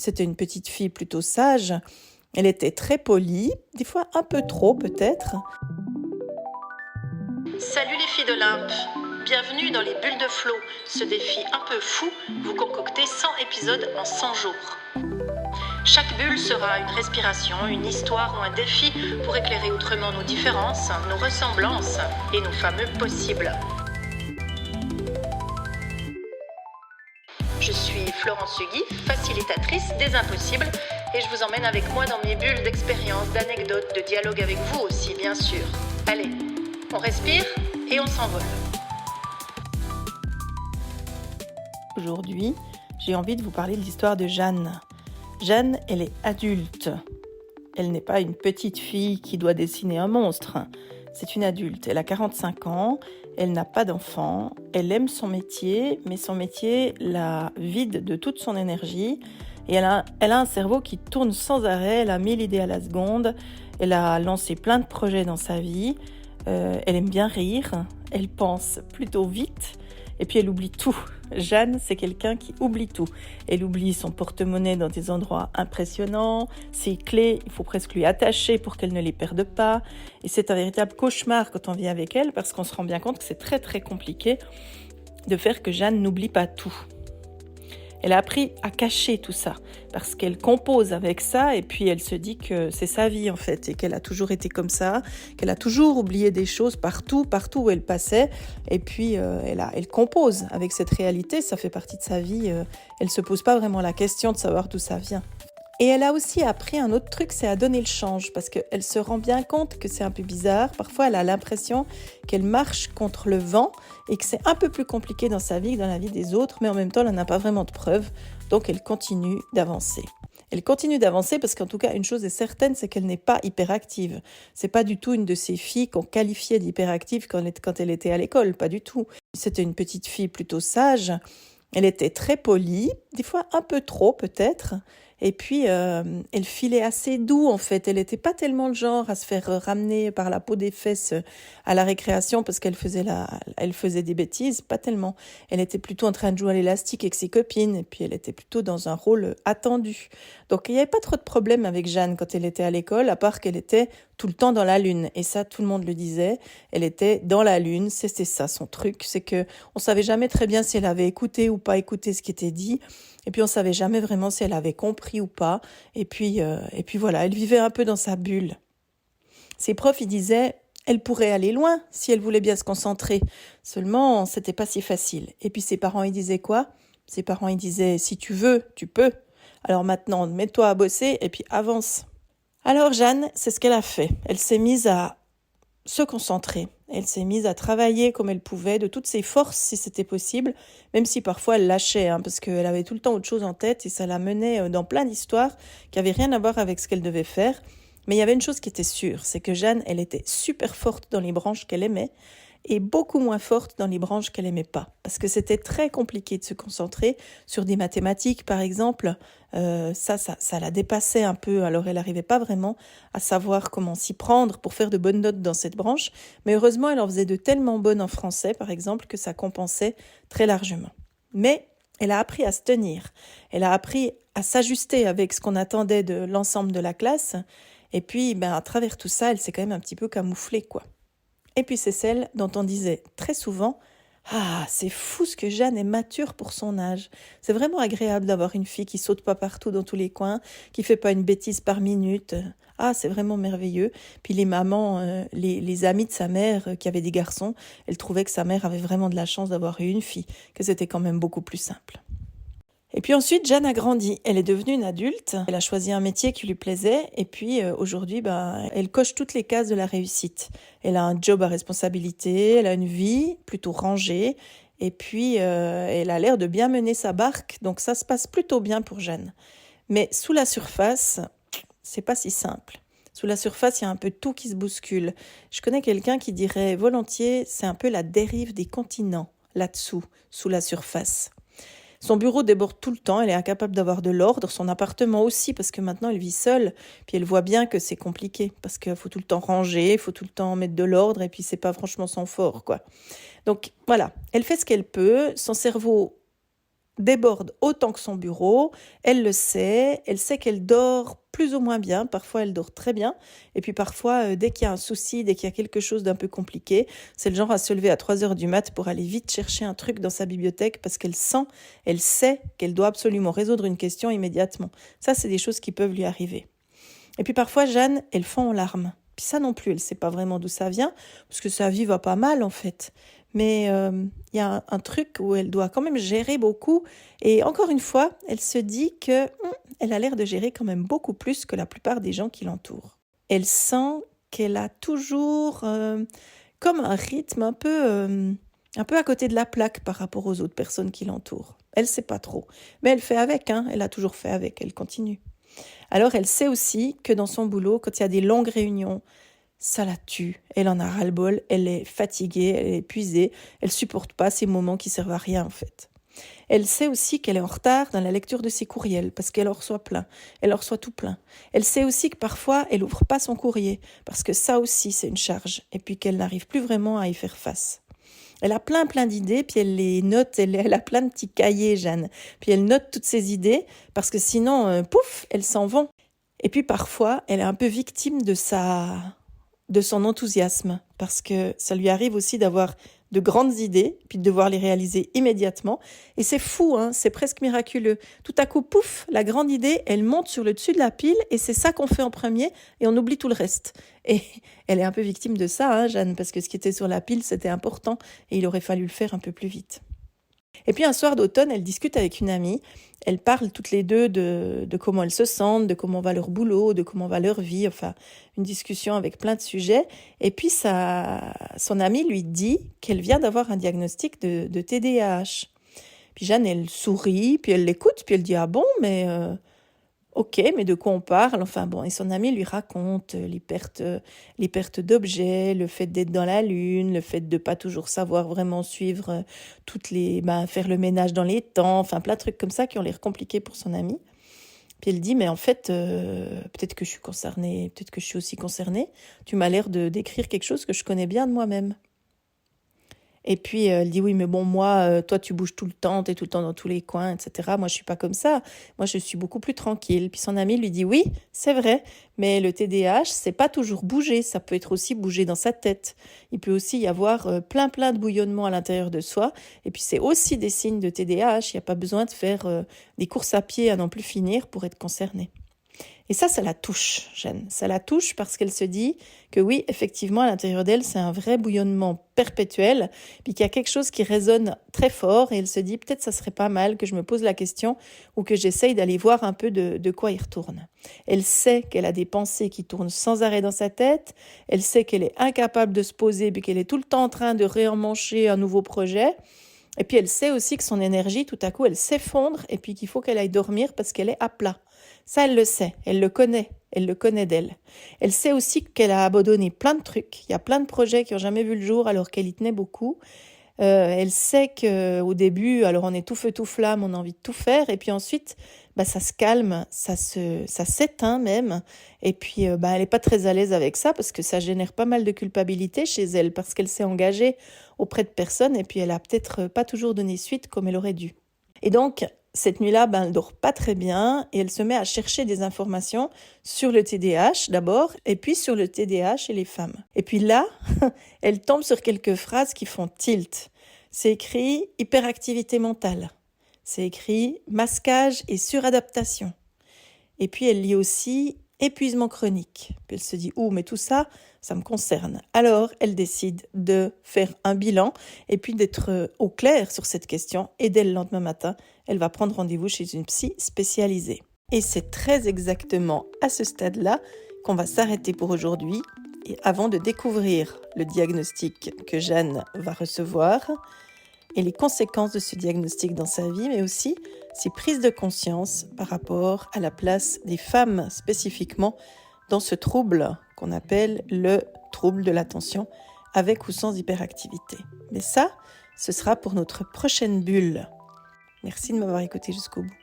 C'était une petite fille plutôt sage. Elle était très polie, des fois un peu trop peut-être. Salut les filles d'Olympe, bienvenue dans les bulles de flow, ce défi un peu fou, vous concoctez 100 épisodes en 100 jours. Chaque bulle sera une respiration, une histoire ou un défi pour éclairer autrement nos différences, nos ressemblances et nos fameux possibles. Je suis Florence Hugui, facilitatrice des impossibles, et je vous emmène avec moi dans mes bulles d'expériences, d'anecdotes, de dialogue avec vous aussi, bien sûr. Allez, on respire et on s'envole. Aujourd'hui, j'ai envie de vous parler de l'histoire de Jeanne. Jeanne, elle est adulte. Elle n'est pas une petite fille qui doit dessiner un monstre. C'est une adulte. Elle a 45 ans, elle n'a pas d'enfant, elle aime son métier, mais son métier la vide de toute son énergie. Et elle a un cerveau qui tourne sans arrêt, elle a 1000 idées à la seconde, elle a lancé plein de projets dans sa vie, elle aime bien rire, elle pense plutôt vite, et puis elle oublie tout. Jeanne, c'est quelqu'un qui oublie tout. Elle oublie son porte-monnaie dans des endroits impressionnants, ses clés, il faut presque lui attacher pour qu'elle ne les perde pas. Et c'est un véritable cauchemar quand on vit avec elle, parce qu'on se rend bien compte que c'est très très compliqué de faire que Jeanne n'oublie pas tout. Elle a appris à cacher tout ça, parce qu'elle compose avec ça, et puis elle se dit que c'est sa vie en fait, et qu'elle a toujours été comme ça, qu'elle a toujours oublié des choses partout où elle passait, et puis elle compose avec cette réalité, ça fait partie de sa vie, elle ne se pose pas vraiment la question de savoir d'où ça vient. Et elle a aussi appris un autre truc, c'est à donner le change, parce qu'elle se rend bien compte que c'est un peu bizarre. Parfois, elle a l'impression qu'elle marche contre le vent et que c'est un peu plus compliqué dans sa vie que dans la vie des autres, mais en même temps, elle n'a pas vraiment de preuves, donc elle continue d'avancer. Elle continue d'avancer parce qu'en tout cas, une chose est certaine, c'est qu'elle n'est pas hyperactive. C'est pas du tout une de ces filles qu'on qualifiait d'hyperactive quand elle était à l'école, pas du tout. C'était une petite fille plutôt sage. Elle était très polie, des fois un peu trop peut-être, et puis elle filait assez doux en fait. Elle n'était pas tellement le genre à se faire ramener par la peau des fesses à la récréation parce qu'elle faisait des bêtises, pas tellement. Elle était plutôt en train de jouer à l'élastique avec ses copines, et puis elle était plutôt dans un rôle attendu. Donc il n'y avait pas trop de problème avec Jeanne quand elle était à l'école, à part qu'elle était tout le temps dans la lune, et ça tout le monde le disait, elle était dans la lune, c'était ça son truc, c'est que on savait jamais très bien si elle avait écouté ou pas écouté ce qui était dit, et puis on savait jamais vraiment si elle avait compris ou pas, et puis voilà, elle vivait un peu dans sa bulle. Ses profs, ils disaient, elle pourrait aller loin si elle voulait bien se concentrer, seulement c'était pas si facile. Et puis ses parents, ils disaient quoi? Ses parents, ils disaient, si tu veux, tu peux. Alors maintenant, mets-toi à bosser et puis avance. Alors Jeanne, c'est ce qu'elle a fait. Elle s'est mise à se concentrer. Elle s'est mise à travailler comme elle pouvait, de toutes ses forces si c'était possible, même si parfois elle lâchait, parce qu'elle avait tout le temps autre chose en tête et ça la menait dans plein d'histoires qui n'avaient rien à voir avec ce qu'elle devait faire. Mais il y avait une chose qui était sûre, c'est que Jeanne, elle était super forte dans les branches qu'elle aimait et beaucoup moins forte dans les branches qu'elle aimait pas. Parce que c'était très compliqué de se concentrer sur des mathématiques, par exemple. Ça la dépassait un peu, alors elle n'arrivait pas vraiment à savoir comment s'y prendre pour faire de bonnes notes dans cette branche. Mais heureusement, elle en faisait de tellement bonnes en français, par exemple, que ça compensait très largement. Mais elle a appris à se tenir. Elle a appris à s'ajuster avec ce qu'on attendait de l'ensemble de la classe. Et puis, à travers tout ça, elle s'est quand même un petit peu camouflée, quoi. Et puis c'est celle dont on disait très souvent « Ah, c'est fou ce que Jeanne est mature pour son âge. C'est vraiment agréable d'avoir une fille qui saute pas partout dans tous les coins, qui fait pas une bêtise par minute. Ah, c'est vraiment merveilleux. » Puis les mamans, les amies de sa mère qui avaient des garçons, elles trouvaient que sa mère avait vraiment de la chance d'avoir eu une fille, que c'était quand même beaucoup plus simple. Et puis ensuite, Jeanne a grandi. Elle est devenue une adulte. Elle a choisi un métier qui lui plaisait. Et puis aujourd'hui, elle coche toutes les cases de la réussite. Elle a un job à responsabilité, elle a une vie plutôt rangée. Et puis, elle a l'air de bien mener sa barque. Donc ça se passe plutôt bien pour Jeanne. Mais sous la surface, c'est pas si simple. Sous la surface, il y a un peu tout qui se bouscule. Je connais quelqu'un qui dirait volontiers, c'est un peu la dérive des continents, là-dessous, sous la surface. Son bureau déborde tout le temps, elle est incapable d'avoir de l'ordre, son appartement aussi, parce que maintenant elle vit seule, puis elle voit bien que c'est compliqué, parce qu'il faut tout le temps ranger, il faut tout le temps mettre de l'ordre, et puis c'est pas franchement son fort, quoi. Donc voilà, elle fait ce qu'elle peut, son cerveau déborde autant que son bureau, elle le sait, elle sait qu'elle dort plus ou moins bien, parfois elle dort très bien, et puis parfois dès qu'il y a un souci, dès qu'il y a quelque chose d'un peu compliqué, c'est le genre à se lever à 3h du mat pour aller vite chercher un truc dans sa bibliothèque parce qu'elle sait qu'elle doit absolument résoudre une question immédiatement. Ça, c'est des choses qui peuvent lui arriver. Et puis parfois, Jeanne, elle fond en larmes. Puis ça non plus, elle ne sait pas vraiment d'où ça vient, parce que sa vie va pas mal en fait. Mais il y a un truc où elle doit quand même gérer beaucoup. Et encore une fois, elle se dit qu'elle a l'air de gérer quand même beaucoup plus que la plupart des gens qui l'entourent. Elle sent qu'elle a toujours comme un rythme un peu à côté de la plaque par rapport aux autres personnes qui l'entourent. Elle ne sait pas trop, mais elle fait avec, elle a toujours fait avec, elle continue. Alors elle sait aussi que dans son boulot, quand il y a des longues réunions, ça la tue, elle en a ras-le-bol, elle est fatiguée, elle est épuisée, elle supporte pas ces moments qui servent à rien en fait. Elle sait aussi qu'elle est en retard dans la lecture de ses courriels parce qu'elle en reçoit plein, elle en reçoit tout plein. Elle sait aussi que parfois elle ouvre pas son courrier parce que ça aussi c'est une charge et puis qu'elle n'arrive plus vraiment à y faire face. Elle a plein d'idées, puis elle les note, elle a plein de petits cahiers, Jeanne. Puis elle note toutes ses idées, parce que sinon, pouf, elles s'en vont. Et puis parfois, elle est un peu victime de son enthousiasme, parce que ça lui arrive aussi d'avoir de grandes idées, puis de devoir les réaliser immédiatement. Et c'est fou, c'est presque miraculeux. Tout à coup, pouf, la grande idée, elle monte sur le dessus de la pile, et c'est ça qu'on fait en premier, et on oublie tout le reste. Et elle est un peu victime de ça, Jeanne, parce que ce qui était sur la pile, c'était important, et il aurait fallu le faire un peu plus vite. Et puis un soir d'automne, elle discute avec une amie. Elles parlent toutes les deux de comment elles se sentent, de comment va leur boulot, de comment va leur vie, enfin une discussion avec plein de sujets. Et puis son amie lui dit qu'elle vient d'avoir un diagnostic de TDAH. Puis Jeanne, elle sourit, puis elle l'écoute, puis elle dit « Ah bon, mais ok, mais de quoi on parle ?» Enfin bon, et son amie lui raconte les pertes d'objets, le fait d'être dans la lune, le fait de pas toujours savoir vraiment suivre faire le ménage dans les temps, enfin plein de trucs comme ça qui ont l'air compliqués pour son amie. Puis elle dit, mais en fait, peut-être que je suis concernée, peut-être que je suis aussi concernée. Tu m'as l'air de décrire quelque chose que je connais bien de moi-même. Et puis elle dit oui mais bon moi toi tu bouges tout le temps, t'es tout le temps dans tous les coins, etc. Moi je suis pas comme ça, moi je suis beaucoup plus tranquille. Puis son ami lui dit oui c'est vrai, mais le TDAH c'est pas toujours bouger, ça peut être aussi bouger dans sa tête. Il peut aussi y avoir plein de bouillonnements à l'intérieur de soi. Et puis c'est aussi des signes de TDAH, il n'y a pas besoin de faire des courses à pied à n'en plus finir pour être concerné. Et ça la touche, Jeanne. Ça la touche parce qu'elle se dit que oui, effectivement, à l'intérieur d'elle, c'est un vrai bouillonnement perpétuel, puis qu'il y a quelque chose qui résonne très fort, et elle se dit peut-être ça serait pas mal que je me pose la question ou que j'essaye d'aller voir un peu de quoi il retourne. Elle sait qu'elle a des pensées qui tournent sans arrêt dans sa tête, elle sait qu'elle est incapable de se poser, puis qu'elle est tout le temps en train de réemmancher un nouveau projet. Et puis elle sait aussi que son énergie, tout à coup, elle s'effondre et puis qu'il faut qu'elle aille dormir parce qu'elle est à plat. Ça, elle le sait, elle le connaît d'elle. Elle sait aussi qu'elle a abandonné plein de trucs. Il y a plein de projets qui n'ont jamais vu le jour alors qu'elle y tenait beaucoup. Elle sait qu'au début, alors on est tout feu, tout flamme, on a envie de tout faire. Et puis ensuite, ça se calme, ça s'éteint même. Et puis, elle n'est pas très à l'aise avec ça parce que ça génère pas mal de culpabilité chez elle parce qu'elle s'est engagée auprès de personnes et puis elle a peut-être pas toujours donné suite comme elle aurait dû. Et donc, cette nuit-là, elle dort pas très bien et elle se met à chercher des informations sur le TDAH d'abord et puis sur le TDAH et les femmes. Et puis là, elle tombe sur quelques phrases qui font tilt. C'est écrit « hyperactivité mentale ». C'est écrit « masquage et suradaptation ». Et puis elle lit aussi « épuisement chronique ». Puis elle se dit « ouh, mais tout ça, ça me concerne ». Alors elle décide de faire un bilan et puis d'être au clair sur cette question. Et dès le lendemain matin, elle va prendre rendez-vous chez une psy spécialisée. Et c'est très exactement à ce stade-là qu'on va s'arrêter pour aujourd'hui. Et avant de découvrir le diagnostic que Jeanne va recevoir et les conséquences de ce diagnostic dans sa vie, mais aussi ses prises de conscience par rapport à la place des femmes spécifiquement dans ce trouble qu'on appelle le trouble de l'attention avec ou sans hyperactivité. Mais ça, ce sera pour notre prochaine bulle. Merci de m'avoir écouté jusqu'au bout.